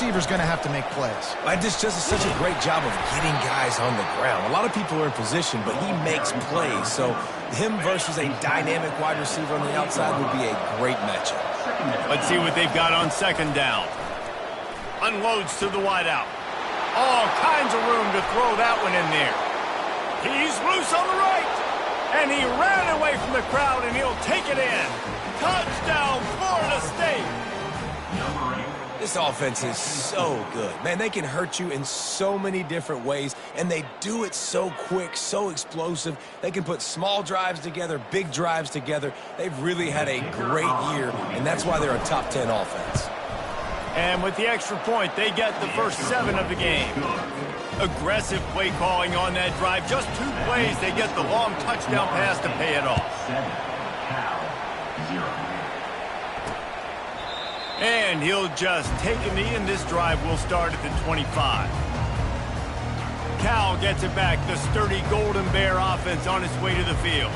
receiver's going to have to make plays. I just does such a great job of getting guys on the ground. A lot of people are in position, but he makes plays. So him versus a dynamic wide receiver on the outside would be a great matchup. Let's see what they've got on second down. Unloads to the wideout. All kinds of room to throw that one in there. He's loose on the right. And he ran away from the crowd, and he'll take it in. Touchdown, Florida State. This offense is so good. Man, they can hurt you in so many different ways, and they do it so quick, so explosive. They can put small drives together, big drives together. They've really had a great year, and that's why they're a top 10 offense. And with the extra point, they get the first 7 of the game. Aggressive play calling on that drive. Just 2 plays, they get the long touchdown pass to pay it off. And he'll just take a knee, and this drive will start at the 25. Cal gets it back. The sturdy Golden Bear offense on its way to the field.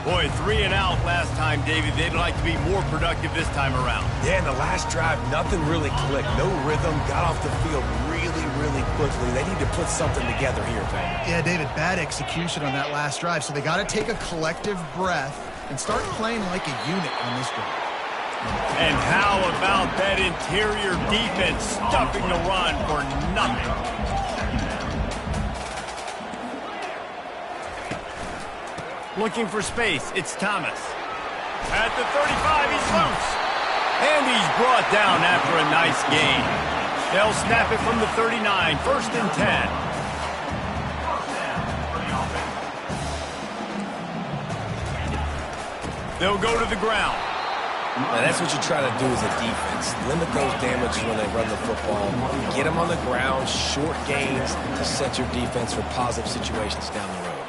Boy, 3 and out last time, David. They'd like to be more productive this time around. Yeah, in the last drive, nothing really clicked. No rhythm. Got off the field really quickly. They need to put something together here, man. Yeah, David, bad execution on that last drive. So they got to take a collective breath and start playing like a unit on this drive. And how about that interior defense stuffing the run for nothing? Looking for space, it's Thomas. At the 35, he's loose. And he's brought down after a nice gain. They'll snap it from the 39, 1st and 10. They'll go to the ground. Now, that's what you try to do as a defense. Limit those damages when they run the football. Get them on the ground, short gains to set your defense for positive situations down the road.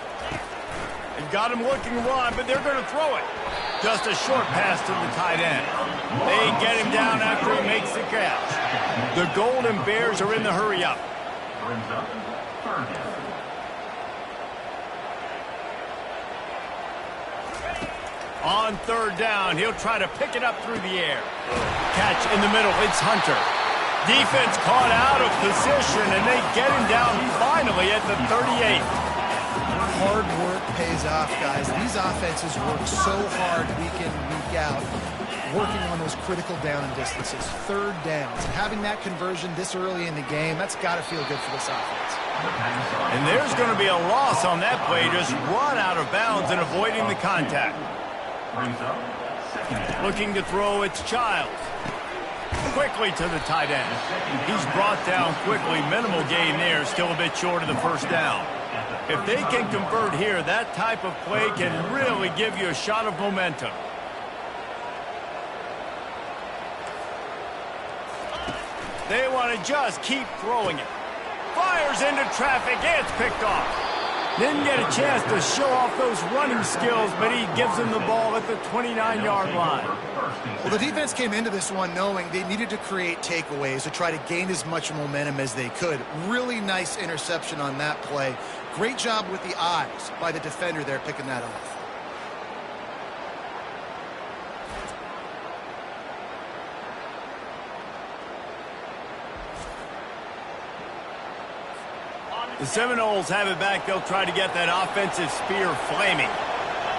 They've got him looking to run, but they're going to throw it. Just a short pass to the tight end. They get him down after he makes the catch. The Golden Bears are in the hurry-up. On 3rd down, he'll try to pick it up through the air. Catch in the middle, it's Hunter. Defense caught out of position, and they get him down finally at the 38. Hard work pays off, guys. These offenses work so hard week in, week out, working on those critical down and distances, 3rd downs. And having that conversion this early in the game, that's got to feel good for this offense. And there's going to be a loss on that play, just run out of bounds and avoiding the contact. Looking to throw, it's Childs. Quickly to the tight end. He's brought down quickly. Minimal gain there, still a bit short of the 1st down. If they can convert here, that type of play can really give you a shot of momentum. They want to just keep throwing it. Fires into traffic, it's picked off. Didn't get a chance to show off those running skills, but he gives them the ball at the 29-yard line. Well, the defense came into this one knowing they needed to create takeaways to try to gain as much momentum as they could. Really nice interception on that play. Great job with the eyes by the defender there picking that off. The Seminoles have it back. They'll try to get that offensive spear flaming.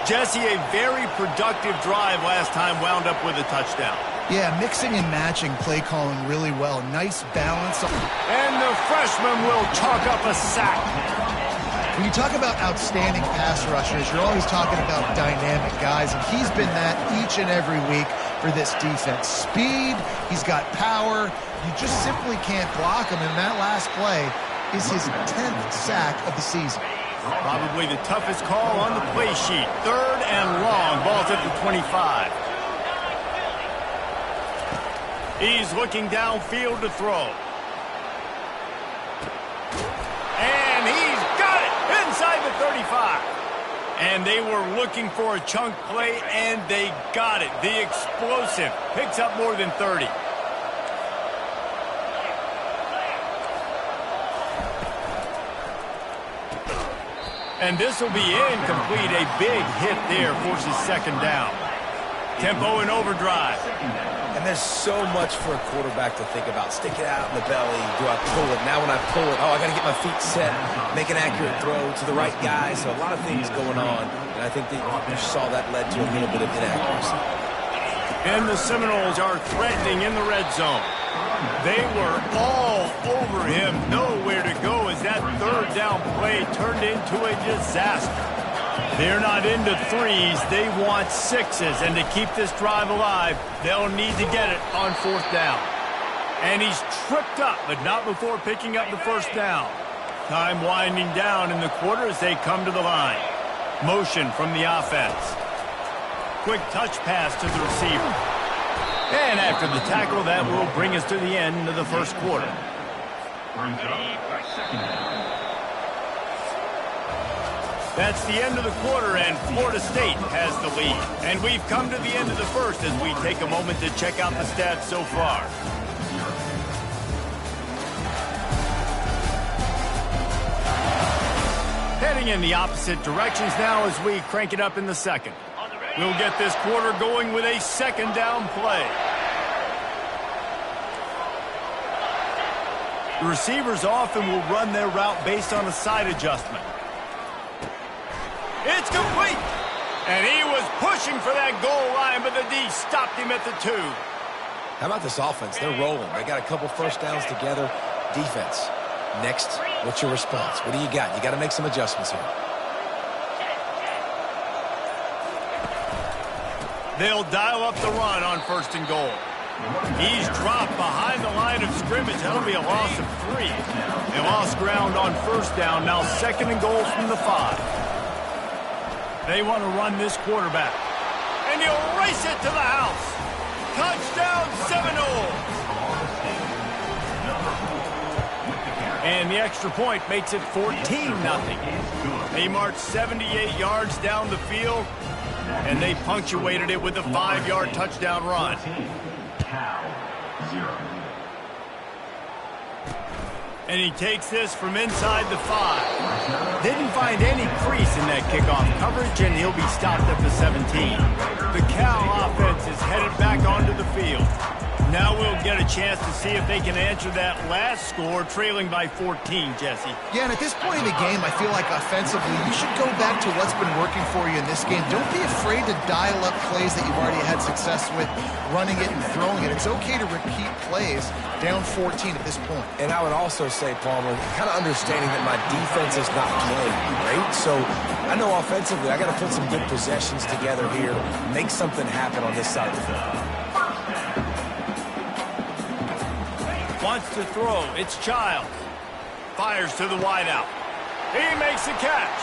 Jesse, a very productive drive last time, wound up with a touchdown. Yeah, mixing and matching play calling really well. Nice balance. And the freshman will chalk up a sack. When you talk about outstanding pass rushers, you're always talking about dynamic guys, and he's been that each and every week for this defense. Speed, he's got power. You just simply can't block him, and that last play is his 10th sack of the season. Probably the toughest call on the play sheet. 3rd and long. Ball's at the 25. He's looking downfield to throw. And he's got it inside the 35. And they were looking for a chunk play, and they got it. The explosive picks up more than 30. And this will be incomplete. A big hit there forces 2nd down. Tempo and overdrive. And there's so much for a quarterback to think about. Stick it out in the belly. Do I pull it? Now when I pull it, I got to get my feet set, make an accurate throw to the right guy. So a lot of things going on. And I think that you saw that led to a little bit of inaccuracy. And the Seminoles are threatening in the red zone. They were all over him. Nowhere to go as that third down play turned into a disaster. They're not into threes. They want sixes. And to keep this drive alive, they'll need to get it on fourth down. And he's tripped up, but not before picking up the first down. Time winding down in the quarter as they come to the line. Motion from the offense. Quick touch pass to the receiver. And after the tackle, that will bring us to the end of the first quarter. That's the end of the quarter, and Florida State has the lead. And we've come to the end of the first as we take a moment to check out the stats so far. Heading in the opposite directions now as we crank it up in the second. We'll get this quarter going with a second down play. The receivers often will run their route based on a side adjustment. It's complete. And he was pushing for that goal line, but the D stopped him at the 2. How about this offense? They're rolling. They got a couple first downs together. Defense. Next, what's your response? What do you got? You got to make some adjustments here. They'll dial up the run on first and goal. He's dropped behind the line of scrimmage. That'll be a loss of 3. They lost ground on first down. Now second and goal from the 5. They want to run this quarterback. And he'll race it to the house. Touchdown Seminoles. And the extra point makes it 14-0. They marched 78 yards down the field, and they punctuated it with a 5-yard touchdown run. And he takes this from inside the 5. Didn't find any crease in that kickoff coverage, and he'll be stopped at the 17. The Cal offense is headed back onto the field. Now we'll get a chance to see if they can answer that last score, trailing by 14, Jesse. Yeah, and at this point in the game, I feel like offensively, you should go back to what's been working for you in this game. Don't be afraid to dial up plays that you've already had success with, running it and throwing it. It's okay to repeat plays down 14 at this point. And I would also say, Palmer, kind of understanding that my defense is not playing great, so I know offensively I got to put some good possessions together here, make something happen on this side of the field. Wants to throw. It's Childs. Fires to the wideout. He makes the catch.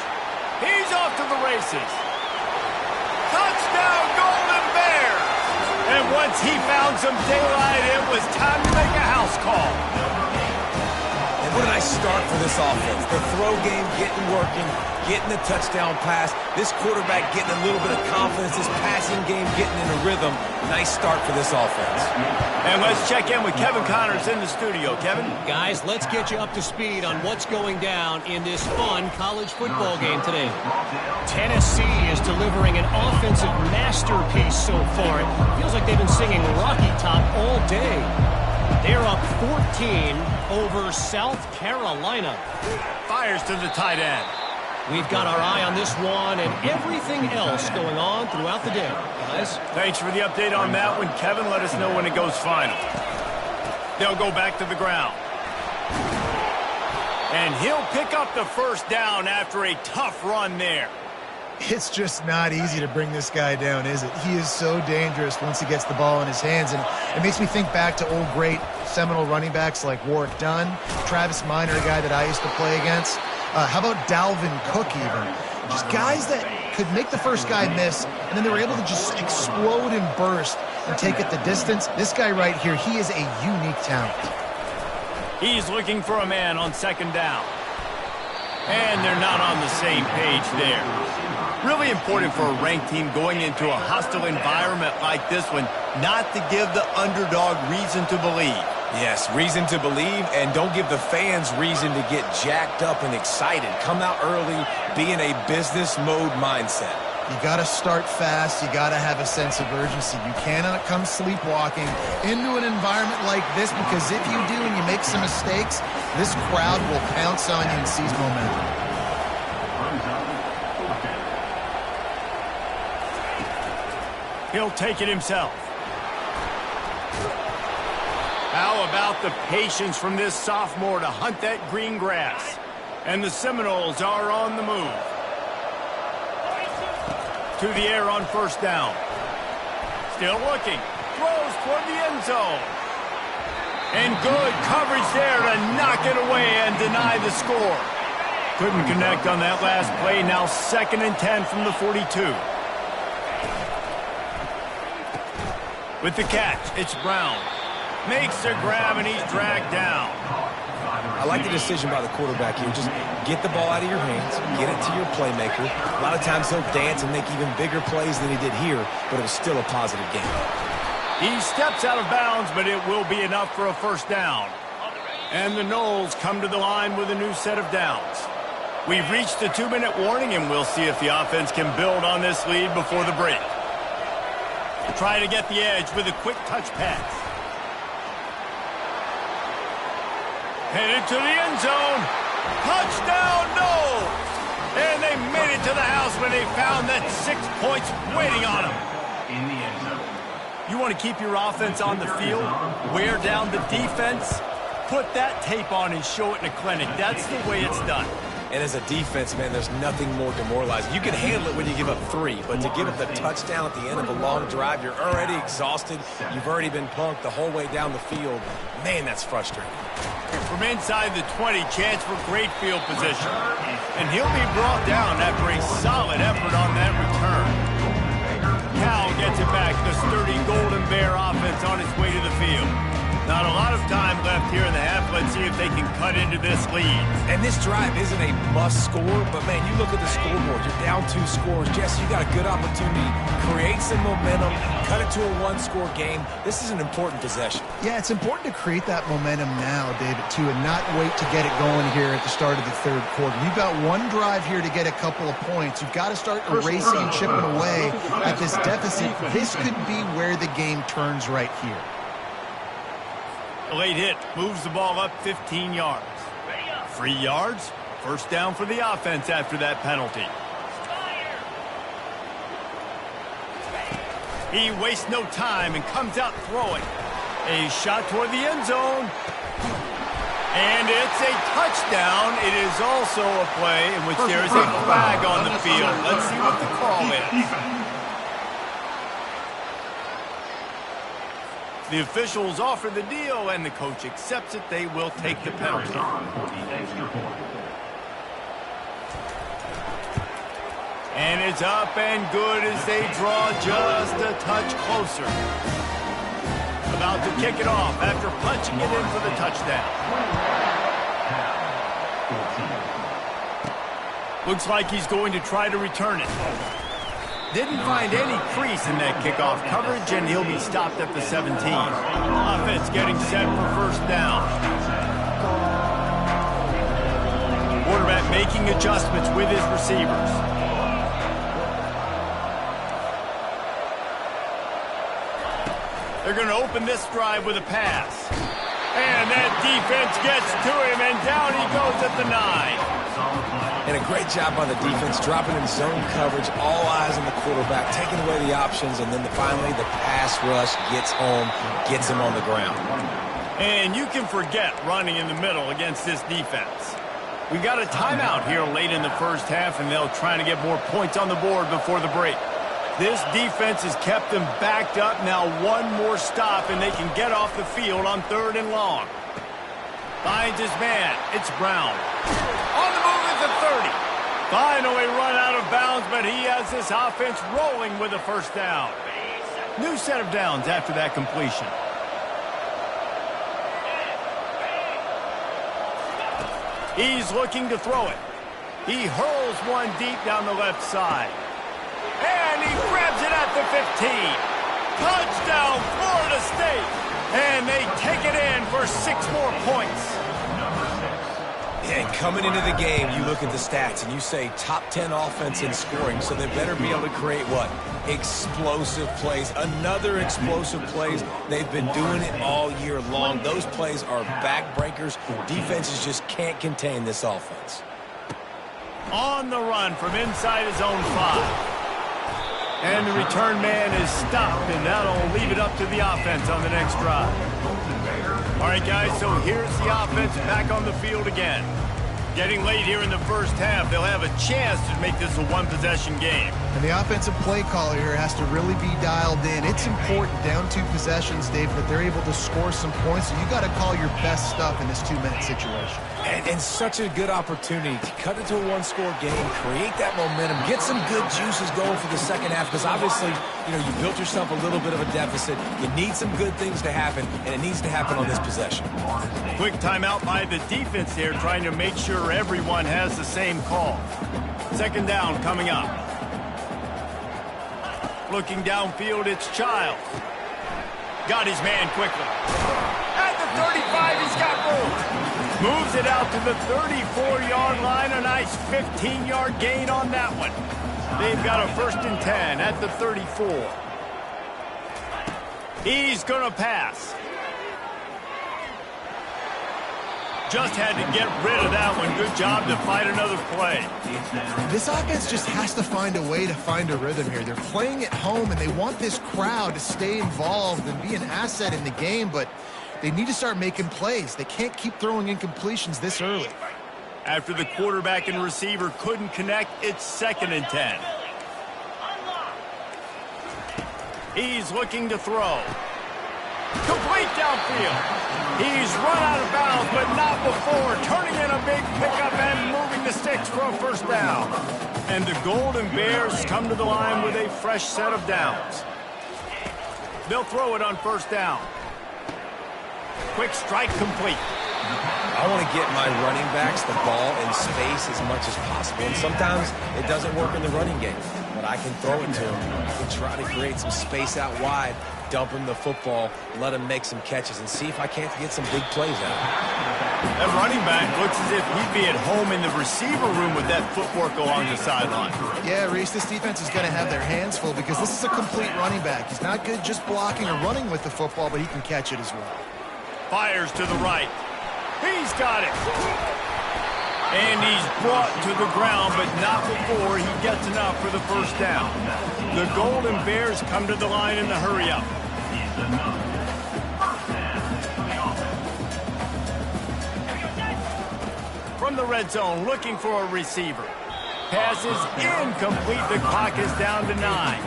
He's off to the races. Touchdown, Golden Bears! And once he found some daylight, it was time to make a house call. And what a nice start for this offense. The throw game getting working, getting the touchdown pass. This quarterback getting a little bit of confidence. This passing game getting in a rhythm. Nice start for this offense. And let's check in with Kevin Connors in the studio. Kevin? Guys, let's get you up to speed on what's going down in this fun college football game today. Tennessee is delivering an offensive masterpiece so far. It feels like they've been singing Rocky Top all day. They're up 14 over South Carolina. Fires to the tight end. We've got our eye on this one and everything else going on throughout the day, guys. Thanks for the update on that one, Kevin. Let us know when it goes final. They'll go back to the ground. And he'll pick up the first down after a tough run there. It's just not easy to bring this guy down, is it? He is so dangerous once he gets the ball in his hands, and it makes me think back to old great Seminole running backs like Warwick Dunn, Travis Minor, a guy that I used to play against. How about Dalvin Cook even? Just guys that could make the first guy miss, and then they were able to just explode and burst and take it the distance. This guy right here, he is a unique talent. He's looking for a man on second down. And they're not on the same page there. Really important for a ranked team going into a hostile environment like this one, not to give the underdog reason to believe. Yes, reason to believe, and don't give the fans reason to get jacked up and excited. Come out early, be in a business mode mindset. You got to start fast. You got to have a sense of urgency. You cannot come sleepwalking into an environment like this, because if you do and you make some mistakes, this crowd will pounce on you and seize momentum. He'll take it himself. How about the patience from this sophomore to hunt that green grass? And the Seminoles are on the move. To the air on first down. Still looking. Throws toward the end zone. And good coverage there to knock it away and deny the score. Couldn't connect on that last play. Now 2nd and 10 from the 42. With the catch, it's Brown. Makes a grab and he's dragged down. I like the decision by the quarterback here. Just get the ball out of your hands, get it to your playmaker. A lot of times he'll dance and make even bigger plays than he did here, but it was still a positive game. He steps out of bounds, but it will be enough for a first down. And the Noles come to the line with a new set of downs. We've reached the 2-minute warning, and we'll see if the offense can build on this lead before the break. Try to get the edge with a quick touch pass. Headed to the end zone. Touchdown, Noles! And they made it to the house when they found that 6 points waiting on them. In the end zone. You want to keep your offense on the field, wear down the defense, put that tape on and show it in a clinic. That's the way it's done. And as a defense, man, there's nothing more demoralizing. You can handle it when you give up 3, but to give up the touchdown at the end of a long drive, you're already exhausted. You've already been punked the whole way down the field. Man, that's frustrating. From inside the 20, chance for great field position. And he'll be brought down after a solid effort on that return. Cal gets it back. The sturdy Golden Bear offense on its way to the field. Not a lot of time left here in the half. Let's see if they can cut into this lead. And this drive isn't a must score, but, man, you look at the scoreboard. You're down 2 scores. Jesse, you got a good opportunity. Create some momentum. Cut it to a 1-score game. This is an important possession. Yeah, it's important to create that momentum now, David, too, and not wait to get it going here at the start of the 3rd quarter. You've got one drive here to get a couple of points. You've got to start erasing and chipping away at this deficit. This could be where the game turns right here. A late hit moves the ball up 15 yards. 3 yards, first down for the offense after that penalty. He wastes no time and comes out throwing. A shot toward the end zone. And it's a touchdown. It is also a play in which there is a flag on the field. Let's see what the call is. The officials offer the deal, and the coach accepts it. They will take the penalty. And it's up and good as they draw just a touch closer. About to kick it off after punching it in for the touchdown. Looks like he's going to try to return it. Didn't find any crease in that kickoff coverage, and he'll be stopped at the 17. Offense getting set for first down. Quarterback making adjustments with his receivers. They're going to open this drive with a pass. And that defense gets to him, and down he goes at the 9. And a great job by the defense, dropping in zone coverage, all eyes on the quarterback, taking away the options, and then finally the pass rush gets home, gets him on the ground. And you can forget running in the middle against this defense. We got a timeout here late in the first half, and they'll try to get more points on the board before the break. This defense has kept them backed up. Now one more stop, and they can get off the field on 3rd and long. Finds his man. It's Brown. On the move at the 30. Finally run out of bounds, but he has this offense rolling with a first down. New set of downs after that completion. He's looking to throw it. He hurls one deep down the left side. And he grabs it at the 15. Touchdown, Florida State. And they take it in for 6 more points. And coming into the game, you look at the stats and you say top 10 offense in scoring, so they better be able to create what? Explosive plays. Another explosive plays. They've been doing it all year long. Those plays are backbreakers. Defenses just can't contain this offense. On the run from inside his own 5. And the return man is stopped, and that'll leave it up to the offense on the next drive. All right, guys, so here's the offense back on the field again. Getting late here in the first half, they'll have a chance to make this a one-possession game. And the offensive play caller here has to really be dialed in. It's important down 2 possessions, Dave, that they're able to score some points. So you got to call your best stuff in this 2-minute situation. And such a good opportunity to cut it to a one-score game, create that momentum, get some good juices going for the second half, because obviously, you built yourself a little bit of a deficit. You need some good things to happen, and it needs to happen on this possession. Quick timeout by the defense there, trying to make sure everyone has the same call. Second down coming up. Looking downfield, it's Childs. Got his man quickly. At the 35, he's got room. Moves it out to the 34-yard line. A nice 15-yard gain on that one. They've got a 1st and 10 at the 34. He's going to pass. Just had to get rid of that one. Good job to fight another play. This offense just has to find a way to find a rhythm here. They're playing at home, and they want this crowd to stay involved and be an asset in the game, but they need to start making plays. They can't keep throwing incompletions this early. After the quarterback and receiver couldn't connect, it's 2nd and 10. He's looking to throw. Complete downfield. He's run out of bounds, but not before. Turning in a big pickup and moving the sticks for a 1st down. And the Golden Bears come to the line with a fresh set of downs. They'll throw it on 1st down. Quick strike complete. I want to get my running backs the ball in space as much as possible. And sometimes it doesn't work in the running game, but I can throw it to them. I can try to create some space out wide, dump him the football, let him make some catches, and see if I can't get some big plays out. That running back looks as if he'd be at home in the receiver room with that footwork along the sideline. Yeah, Reese, this defense is going to have their hands full because this is a complete running back. He's not good just blocking or running with the football, but he can catch it as well. Fires to the right. He's got it. And he's brought to the ground, but not before he gets enough for the 1st down. The Golden Bears come to the line in the hurry-up. From the red zone, looking for a receiver. Pass is incomplete. The clock is down to 9.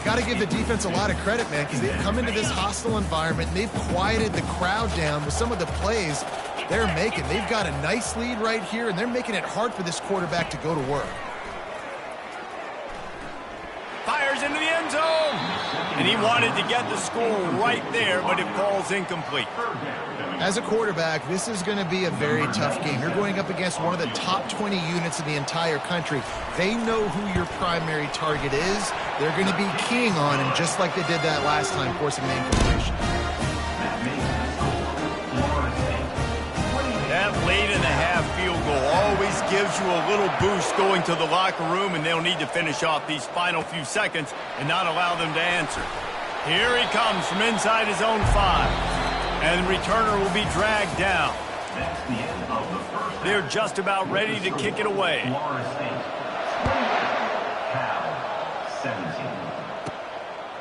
Got to give the defense a lot of credit, man, because they've come into this hostile environment and they've quieted the crowd down with some of the plays they're making. They've got a nice lead right here, and they're making it hard for this quarterback to go to work. Fires into the end zone. And he wanted to get the score right there, but it falls incomplete. As a quarterback, this is going to be a very tough game. You're going up against one of the top 20 units in the entire country. They know who your primary target is. They're going to be keying on him, just like they did that last time, forcing the incompletion. That late-in-the-half field goal always gives you a little boost going to the locker room, and they'll need to finish off these final few seconds and not allow them to answer. Here he comes from inside his own 5. And the returner will be dragged down. They're just about ready to kick it away.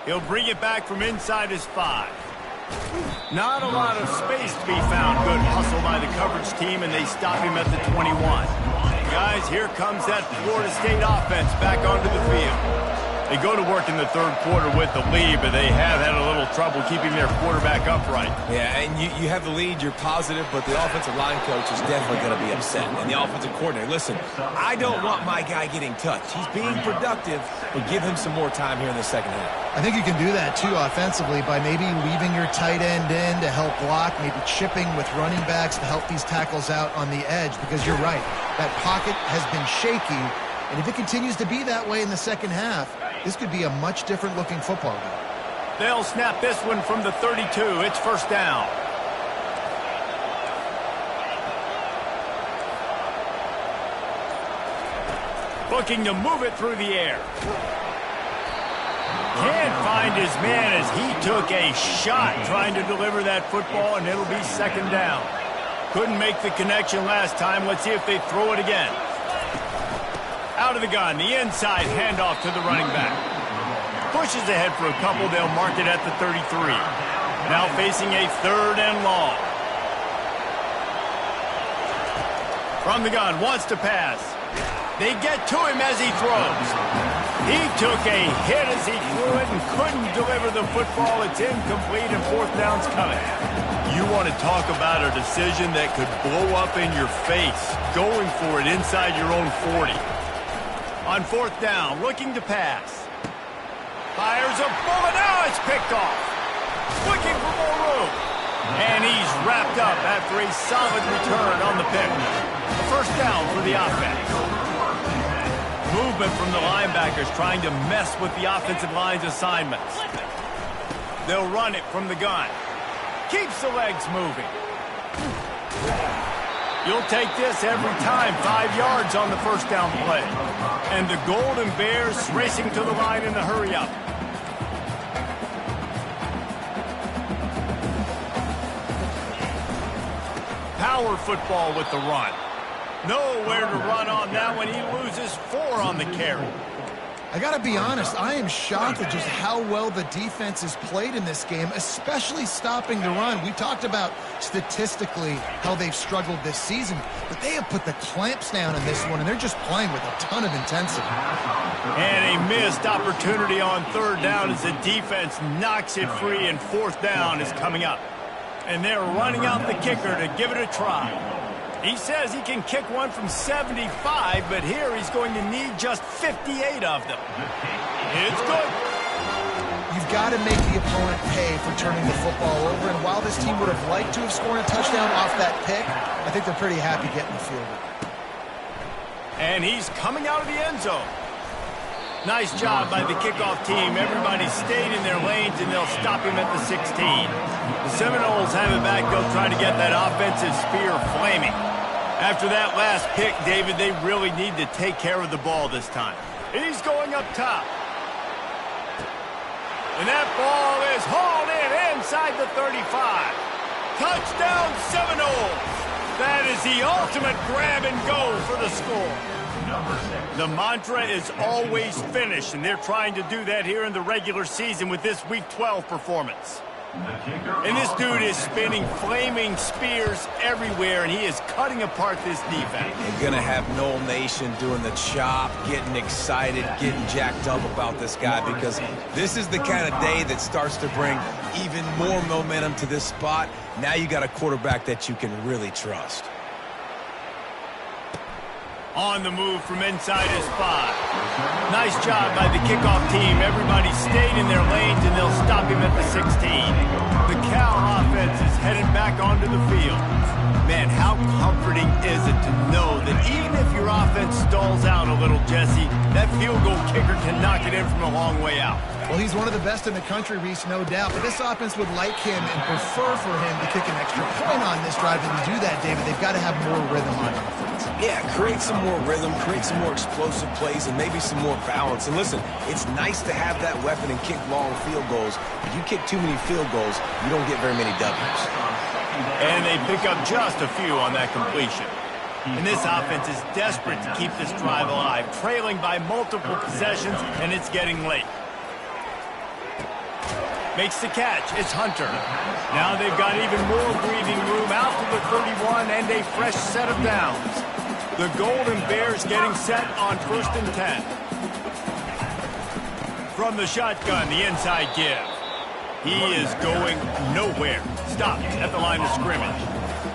He'll bring it back from inside his 5. Not a lot of space to be found. Good hustle by the coverage team, and they stop him at the 21. Guys, here comes that Florida State offense back onto the field. They go to work in the 3rd quarter with the lead, but they have had a little trouble keeping their quarterback upright. Yeah, and you have the lead, you're positive, but the offensive line coach is definitely going to be upset. And the offensive coordinator, listen, I don't want my guy getting touched. He's being productive, but give him some more time here in the second half. I think you can do that, too, offensively, by maybe leaving your tight end in to help block, maybe chipping with running backs to help these tackles out on the edge, because you're right. That pocket has been shaky, and if it continues to be that way in the second half, this could be a much different looking football game. They'll snap this one from the 32. It's 1st down. Looking to move it through the air. Can't find his man as he took a shot trying to deliver that football, and it'll be second down. Couldn't make the connection last time. Let's see if they throw it again. Out of the gun, the inside handoff to the running back. Pushes ahead for a couple. They'll mark it at the 33. Now facing a 3rd and long. From the gun, wants to pass. They get to him as he throws. He took a hit as he threw it and couldn't deliver the football. It's incomplete and 4th down's coming. You want to talk about a decision that could blow up in your face, going for it inside your own 40. On 4th down, looking to pass. Fires a bullet. Now it's picked off. Looking for more room. And he's wrapped up after a solid return on the pick. A 1st down for the offense. Movement from the linebackers trying to mess with the offensive line's assignments. They'll run it from the gun. Keeps the legs moving. You'll take this every time. 5 yards on the 1st down play. And the Golden Bears racing to the line in a hurry-up. Power football with the run. Nowhere to run on that one. He loses 4 on the carry. I got to be honest, I am shocked at just how well the defense has played in this game, especially stopping the run. We talked about statistically how they've struggled this season, but they have put the clamps down in this one, and they're just playing with a ton of intensity. And a missed opportunity on 3rd down as the defense knocks it free, and 4th down is coming up. And they're running out the kicker to give it a try. He says he can kick one from 75, but here he's going to need just 58 of them. It's good. You've got to make the opponent pay for turning the football over, and while this team would have liked to have scored a touchdown off that pick, I think they're pretty happy getting the field goal. And he's coming out of the end zone. Nice job by the kickoff team. Everybody stayed in their lanes, and they'll stop him at the 16. The Seminoles have it back. They'll try to get that offensive spear flaming. After that last pick, David, they really need to take care of the ball this time. He's going up top. And that ball is hauled in inside the 35. Touchdown, Seminoles. That is the ultimate grab and go for the score. The mantra is always finish, and they're trying to do that here in the regular season with this Week 12 performance. And this dude is spinning flaming spears everywhere, and he is cutting apart this defense. You're going to have Noel Nation doing the chop, getting excited, getting jacked up about this guy, because this is the kind of day that starts to bring even more momentum to this spot. Now you got a quarterback that you can really trust. On the move from inside his 5. Nice job by the kickoff team. Everybody stayed in their lanes, and they'll stop him at the 16. The Cal offense is headed back onto the field. Man, how comforting is it to know that even if your offense stalls out a little, Jesse, that field goal kicker can knock it in from a long way out. Well, he's one of the best in the country, Reese, no doubt. But this offense would like him and prefer for him to kick an extra point on this drive. And to do that, David, they've got to have more rhythm on offense. Yeah, create some more rhythm, create some more explosive plays, and maybe some more balance. And listen, it's nice to have that weapon and kick long field goals. If you kick too many field goals, you don't get very many W's. And they pick up just a few on that completion. And this offense is desperate to keep this drive alive, trailing by multiple possessions, and it's getting late. Makes the catch. It's Hunter. Now they've got even more breathing room out to the 31 and a fresh set of downs. The Golden Bears getting set on 1st and 10. From the shotgun, the inside give. He is going nowhere. Stopped at the line of scrimmage.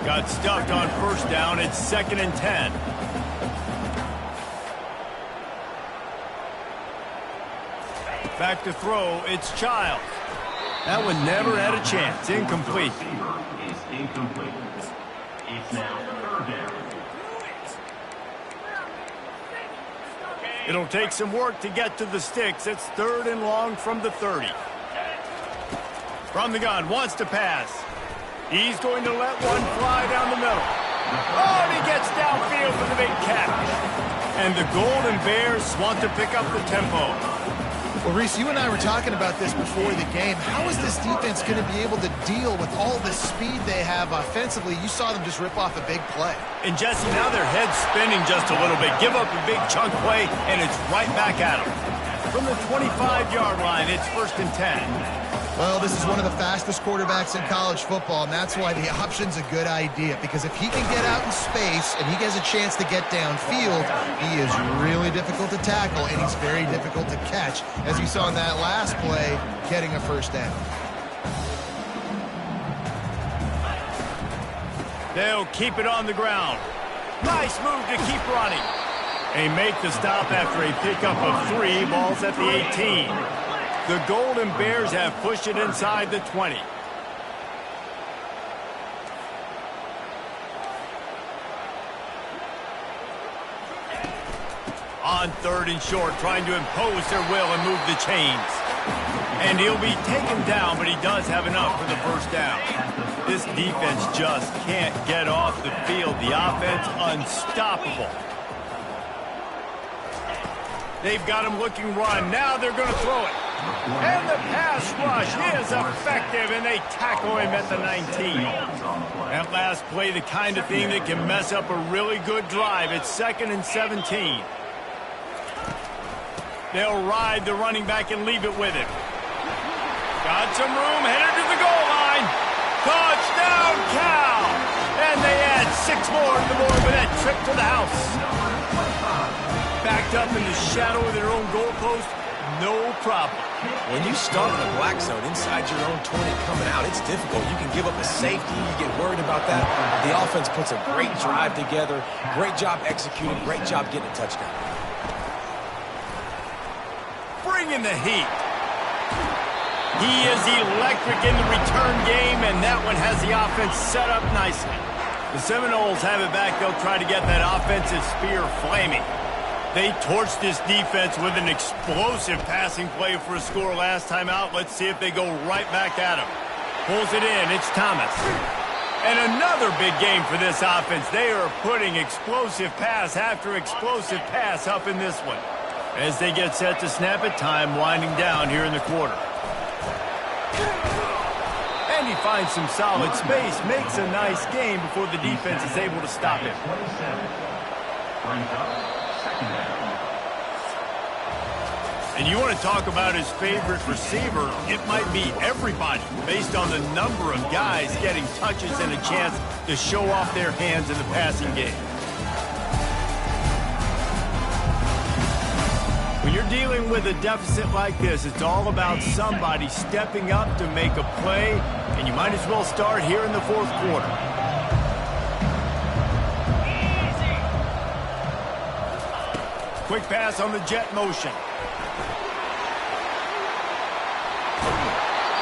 Got stuffed on 1st down. It's 2nd and 10. Back to throw. It's Childs. That one never had a chance. Incomplete. It'll take some work to get to the sticks. It's 3rd and long from the 30. From the gun, wants to pass. He's going to let one fly down the middle. Oh, and he gets downfield for the big catch. And the Golden Bears want to pick up the tempo. Well, Reese, you and I were talking about this before the game. How is this defense going to be able to deal with all the speed they have offensively? You saw them just rip off a big play. And, Jesse, now their head's spinning just a little bit. Give up a big chunk play, and it's right back at them. From the 25-yard line, it's 1st and 10. Well, this is one of the fastest quarterbacks in college football, and that's why the option's a good idea. Because if he can get out in space and he has a chance to get downfield, he is really difficult to tackle, and he's very difficult to catch, as you saw in that last play, getting a first down. They'll keep it on the ground. Nice move to keep running. They make the stop after a pickup of 3 balls at the 18. The Golden Bears have pushed it inside the 20. On 3rd and short, trying to impose their will and move the chains. And he'll be taken down, but he does have enough for the first down. This defense just can't get off the field. The offense unstoppable. They've got him looking run. Now they're going to throw it. And the pass rush is effective, and they tackle him at the 19. That last play, the kind of thing that can mess up a really good drive. It's 2nd and 17. They'll ride the running back and leave it with him. Got some room, headed to the goal line. Touchdown, Cal! And they add 6 more to the board with that trip to the house. Backed up in the shadow of their own goalpost, no problem. When you start in the black zone inside your own 20 coming out, it's difficult. You can give up a safety. You get worried about that. The offense puts a great drive together. Great job executing. Great job getting a touchdown. Bringing the heat. He is electric in the return game, and that one has the offense set up nicely. The Seminoles have it back. They'll try to get that offensive spear flaming. They torched this defense with an explosive passing play for a score last time out. Let's see if they go right back at him. Pulls it in. It's Thomas. And another big game for this offense. They are putting explosive pass after explosive pass up in this one. As they get set to snap it, time winding down here in the quarter. And he finds some solid space. Makes a nice game before the defense is able to stop him. And you want to talk about his favorite receiver, it might be everybody, based on the number of guys getting touches and a chance to show off their hands in the passing game. When you're dealing with a deficit like this, it's all about somebody stepping up to make a play, and you might as well start here in the 4th quarter. Quick pass on the jet motion.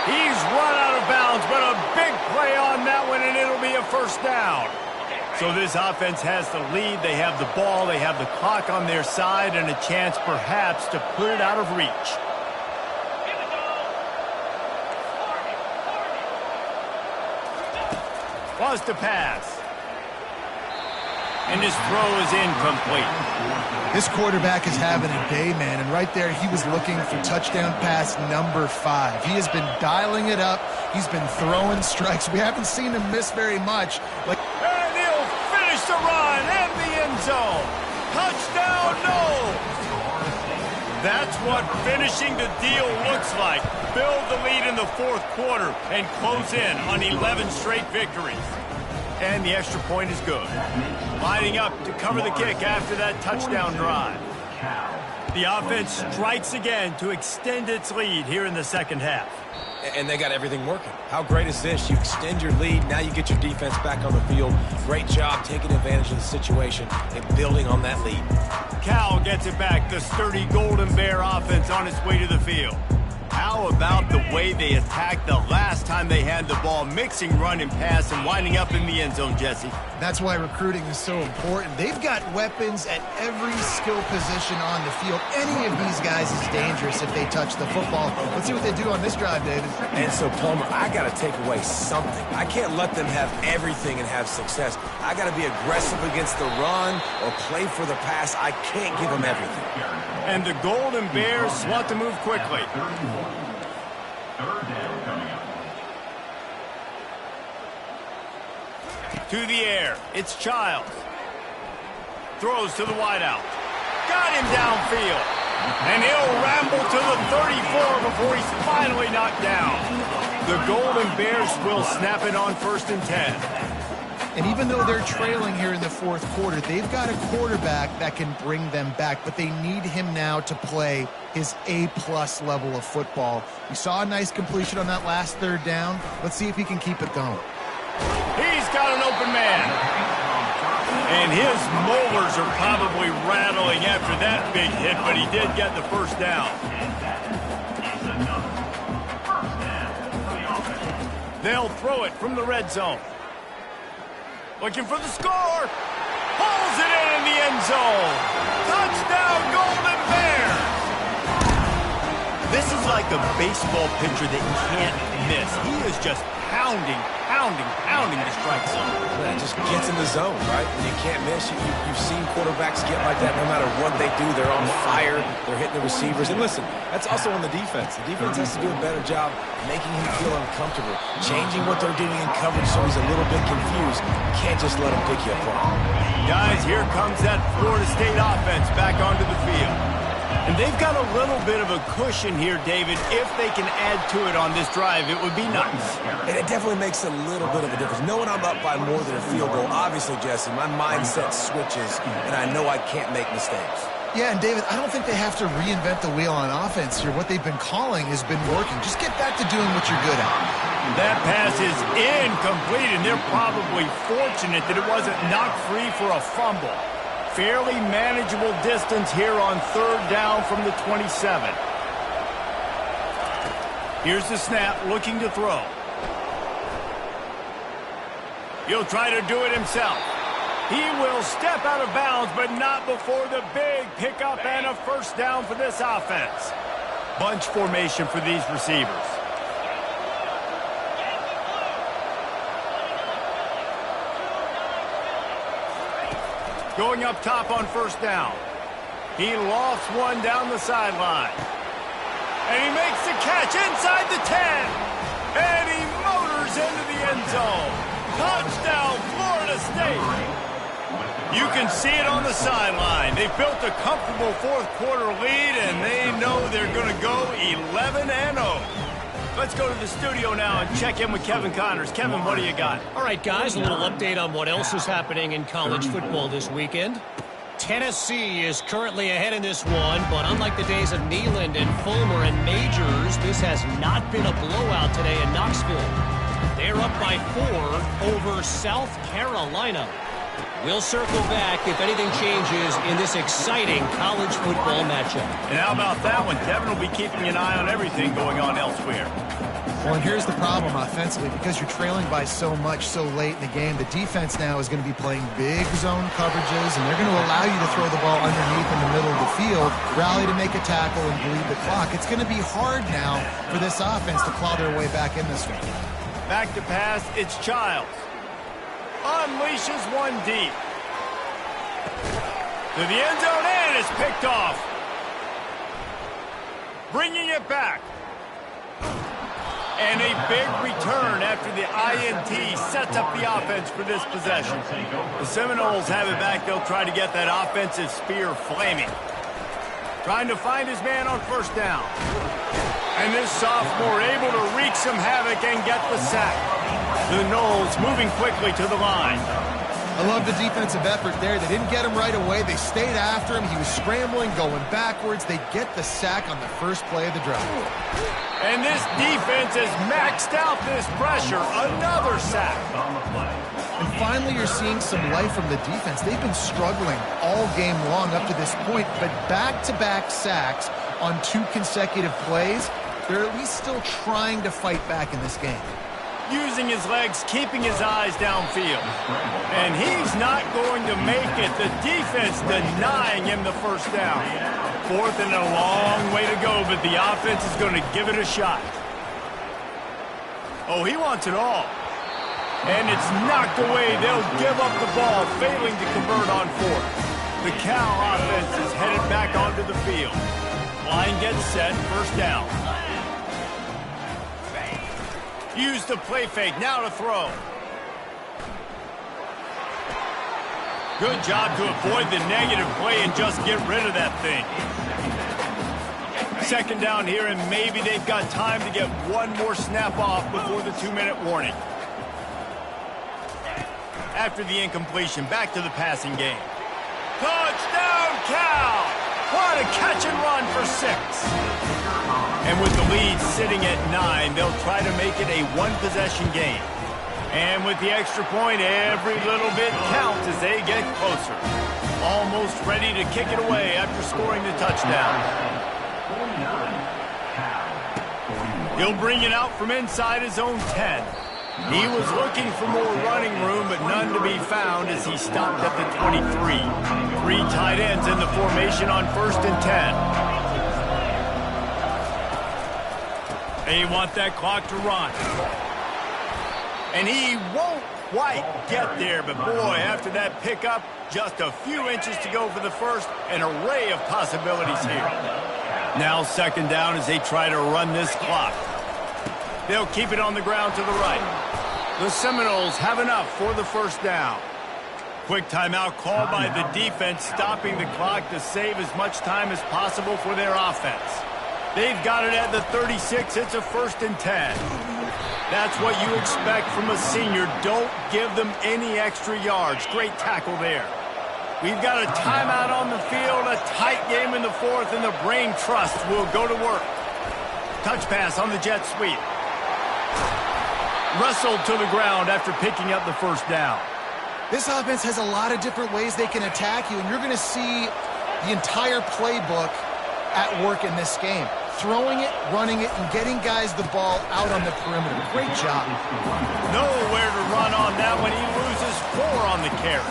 He's run out of bounds, but a big play on that one, and it'll be a first down. So this offense has the lead. They have the ball. They have the clock on their side and a chance perhaps to put it out of reach. Was to pass. And his throw is incomplete. This quarterback is having a day, man, and right there he was looking for touchdown pass number 5. He has been dialing it up. He's been throwing strikes. We haven't seen him miss very much. And he'll finish the run and the end zone. Touchdown, no! That's what finishing the deal looks like. Build the lead in the 4th quarter and close in on 11 straight victories. And the extra point is good. Lining up to cover the kick after that touchdown drive. The offense strikes again to extend its lead here in the 2nd half. And they got everything working. How great is this? You extend your lead. Now you get your defense back on the field. Great job taking advantage of the situation and building on that lead. Cal gets it back. The sturdy Golden Bear offense on its way to the field. How about the way they attacked the last time they had the ball, mixing run and pass and winding up in the end zone, Jesse? That's why recruiting is so important. They've got weapons at every skill position on the field. Any of these guys is dangerous if they touch the football. Let's see what they do on this drive, David. And so, Palmer, I got to take away something. I can't let them have everything and have success. I got to be aggressive against the run or play for the pass. I can't give them everything. And the Golden Bears want to move quickly. To the air, it's Childs. Throws to the wideout. Got him downfield. And he'll ramble to the 34 before he's finally knocked down. The Golden Bears will snap it on 1st and 10. And even though they're trailing here in the fourth quarter, they've got a quarterback that can bring them back, but they need him now to play his A-plus level of football. We saw a nice completion on that last 3rd down. Let's see if he can keep it going. He's got an open man. And his molars are probably rattling after that big hit, but he did get the 1st down. They'll throw it from the red zone. Looking for the score. Pulls it in the end zone. Touchdown, Golden Bears. This is like a baseball pitcher that you can't miss. He is just pounding the strike zone. Yeah, just gets in the zone, right? You can't miss. You've seen quarterbacks get like that no matter what they do. They're on fire. They're hitting the receivers. And listen, that's also on the defense. The defense has to do a better job making him feel uncomfortable, changing what they're doing in coverage so he's a little bit confused. Can't just let him pick you apart. Guys, here comes that Florida State offense back onto the field. And they've got a little bit of a cushion here, David. If they can add to it on this drive, it would be nice. And it definitely makes a little bit of a difference. Knowing I'm up by more than a field goal, obviously, Jesse, my mindset switches, and I know I can't make mistakes. Yeah, and David, I don't think they have to reinvent the wheel on offense here. What they've been calling has been working. Just get back to doing what you're good at. That pass is incomplete, and they're probably fortunate that it wasn't knocked free for a fumble. Fairly manageable distance here on 3rd down from the 27. Here's the snap, looking to throw. He'll try to do it himself. He will step out of bounds, but not before the big pickup and a 1st down for this offense. Bunch formation for these receivers. Going up top on 1st down. He lofts one down the sideline. And he makes the catch inside the 10. And he motors into the end zone. Touchdown, Florida State. You can see it on the sideline. They built a comfortable 4th quarter lead, and they know they're going to go 11-0. Let's go to the studio now and check in with Kevin Connors. Kevin, what do you got? All right, guys, a little update on what else is happening in college football this weekend. Tennessee is currently ahead in this one, but unlike the days of Neyland and Fulmer and Majors, this has not been a blowout today in Knoxville. They're up by 4 over South Carolina. We'll circle back if anything changes in this exciting college football matchup. And how about that one? Kevin will be keeping an eye on everything going on elsewhere. Well, and here's the problem offensively. Because you're trailing by so much so late in the game, the defense now is going to be playing big zone coverages, and they're going to allow you to throw the ball underneath in the middle of the field, rally to make a tackle, and bleed the clock. It's going to be hard now for this offense to claw their way back in this one. Back to pass, it's Childs. Unleashes one deep. To the end zone, and it's picked off. Bringing it back. And a big return after the INT sets up the offense for this possession. The Seminoles have it back. They'll try to get that offensive spear flaming. Trying to find his man on 1st down. And this sophomore able to wreak some havoc and get the sack. The Noles moving quickly to the line. I love the defensive effort there. They didn't get him right away. They stayed after him. He was scrambling, going backwards. They get the sack on the first play of the drive. And this defense has maxed out this pressure. Another sack. And finally, you're seeing some life from the defense. They've been struggling all game long up to this point, but back-to-back sacks on 2 consecutive plays, They're at least still trying to fight back in this game. Using his legs, keeping his eyes downfield. And he's not going to make it. The defense denying him the first down. Fourth and a long way to go, but the offense is going to give it a shot. Oh, he wants it all. And it's knocked away. They'll give up the ball, failing to convert on fourth. The Cal offense is headed back onto the field. Line gets set, first down. Use the play fake, now to throw. Good job to avoid the negative play and just get rid of that thing. Second down here, and maybe they've got time to get one more snap off before the 2-minute warning. After the incompletion, back to the passing game. Touchdown, Cal! What a catch and run for 6. And with the lead sitting at 9, they'll try to make it a one-possession game. And with the extra point, every little bit counts as they get closer. Almost ready to kick it away after scoring the touchdown. He'll bring it out from inside his own 10. He was looking for more running room, but none to be found as he stopped at the 23. 3 tight ends in the formation on 1st and 10. They want that clock to run. And he won't quite get there, but boy, after that pickup, just a few inches to go for the first, an array of possibilities here. Now second down as they try to run this clock. They'll keep it on the ground to the right. The Seminoles have enough for the first down. Quick timeout called by the defense, stopping the clock to save as much time as possible for their offense. They've got it at the 36. It's a 1st and 10. That's what you expect from a senior. Don't give them any extra yards. Great tackle there. We've got a timeout on the field, a tight game in the 4th, and the Brain Trust will go to work. Touch pass on the jet sweep. Wrestled to the ground after picking up the first down. This offense has a lot of different ways they can attack you, and you're going to see the entire playbook at work in this game. Throwing it, running it, and getting guys the ball out on the perimeter. Great job. Nowhere to run on that when he loses 4 on the carry.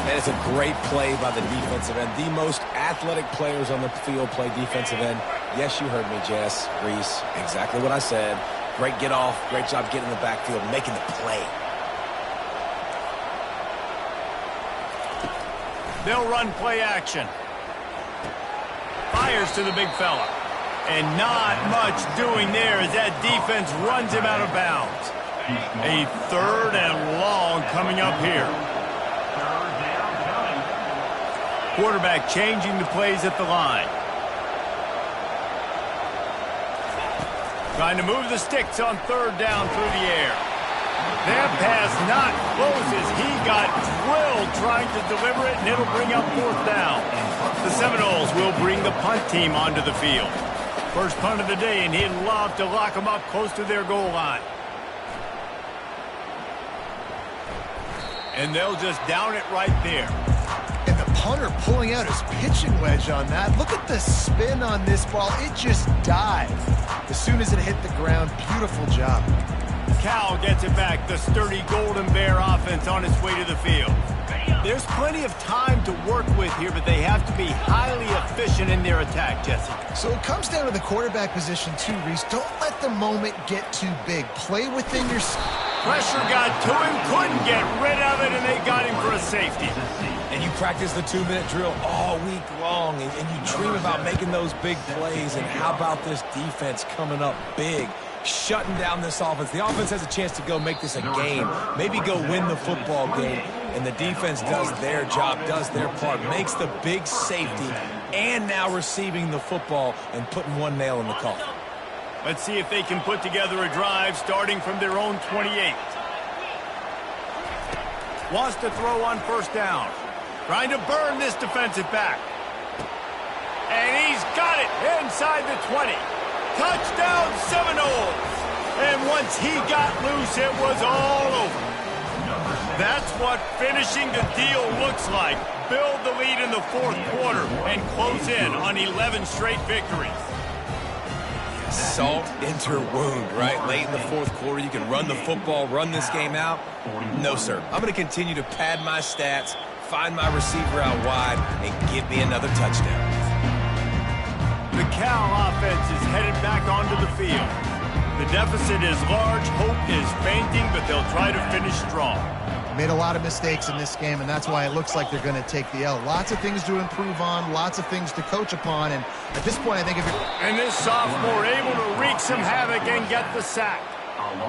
And it's a great play by the defensive end. The most athletic players on the field play defensive end. Yes, you heard me, Jess, Reese. Exactly what I said. Great get off. Great job getting in the backfield, making the play. They'll run play action. Fires to the big fella. And not much doing there as that defense runs him out of bounds. A 3rd and long coming up here. Quarterback changing the plays at the line. Trying to move the sticks on 3rd down through the air. That pass not close as he got drilled trying to deliver it, and it'll bring up 4th down. The Seminoles will bring the punt team onto the field. First punt of the day, and he'd love to lock them up close to their goal line. And they'll just down it right there. And the punter pulling out his pitching wedge on that. Look at the spin on this ball. It just dived as soon as it hit the ground. Beautiful job. Cal gets it back. The sturdy Golden Bear offense on its way to the field. There's plenty of time to work with here, but they have to be highly efficient in their attack, Jesse. So it comes down to the quarterback position too, Reese. Don't let the moment get too big. Play within your... Pressure got to him, couldn't get rid of it, and they got him for a safety. And you practice the 2-minute drill all week long, and you dream about making those big plays. And how about this defense coming up big, shutting down this offense? The offense has a chance to go make this a game, maybe go win the football game, and the defense does their job, does their part, makes the big safety, and now receiving the football and putting one nail in the coffin. Let's see if they can put together a drive starting from their own 28. Wants to throw on 1st down. Trying to burn this defensive back. And he's got it inside the 20. Touchdown Seminoles. And once he got loose, it was all over. That's what finishing the deal looks like. Build the lead in the 4th quarter and close in on 11 straight victories. Salt enter wound, right? Late in the fourth quarter, you can run the football, run this game out. No, sir. I'm going to continue to pad my stats, find my receiver out wide, and give me another touchdown. The Cal offense is headed back onto the field. The deficit is large, hope is fainting, but they'll try to finish strong. Made a lot of mistakes in this game, and that's why it looks like they're going to take the L. Lots of things to improve on, lots of things to coach upon, and at this point, I think if you're... And this sophomore able to wreak some havoc and get the sack.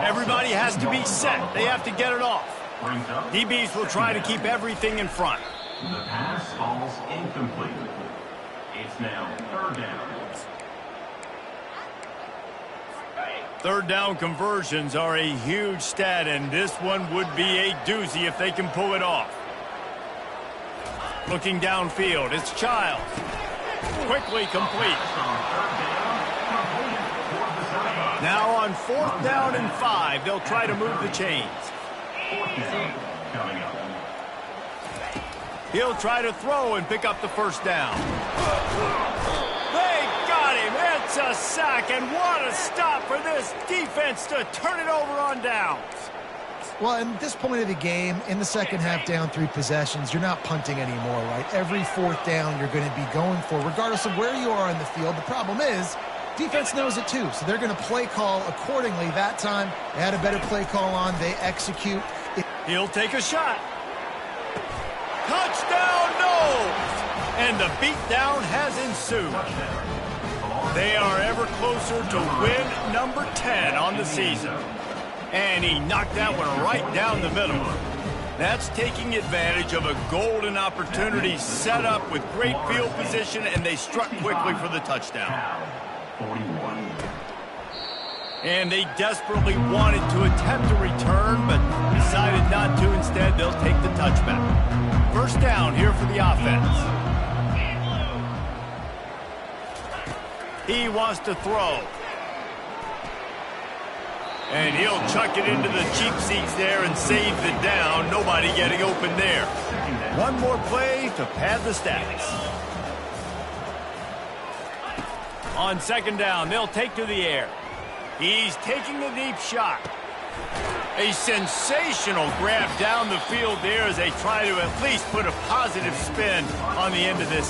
Everybody has to be set. They have to get it off. DBs will try to keep everything in front. The pass falls incomplete. It's now third down. Third down conversions are a huge stat, and this one would be a doozy if they can pull it off. Looking downfield, it's Childs. Quickly complete. Now on 4th down and 5, they'll try to move the chains. He'll try to throw and pick up the first down. They got him. It's a sack, and what a stop for this defense to turn it over on downs. Well, at this point of the game, in the second half, down 3 possessions, you're not punting anymore, right? Every 4th down you're going to be going for, regardless of where you are in the field. The problem is, defense knows it too, so they're going to play call accordingly. That time, they had a better play call on. They execute. He'll take a shot. Touchdown, no! And the beatdown has ensued. They are ever closer to win number 10 on the season. And he knocked that one right down the middle. That's taking advantage of a golden opportunity set up with great field position, and they struck quickly for the touchdown. And they desperately wanted to attempt a return, but decided not to. Instead, they'll take the touchback. First down here for the offense. He wants to throw. And he'll chuck it into the cheap seats there and save the down. Nobody getting open there. One more play to pad the stats. On 2nd down, they'll take to the air. He's taking a deep shot. A sensational grab down the field there as they try to at least put a positive spin on the end of this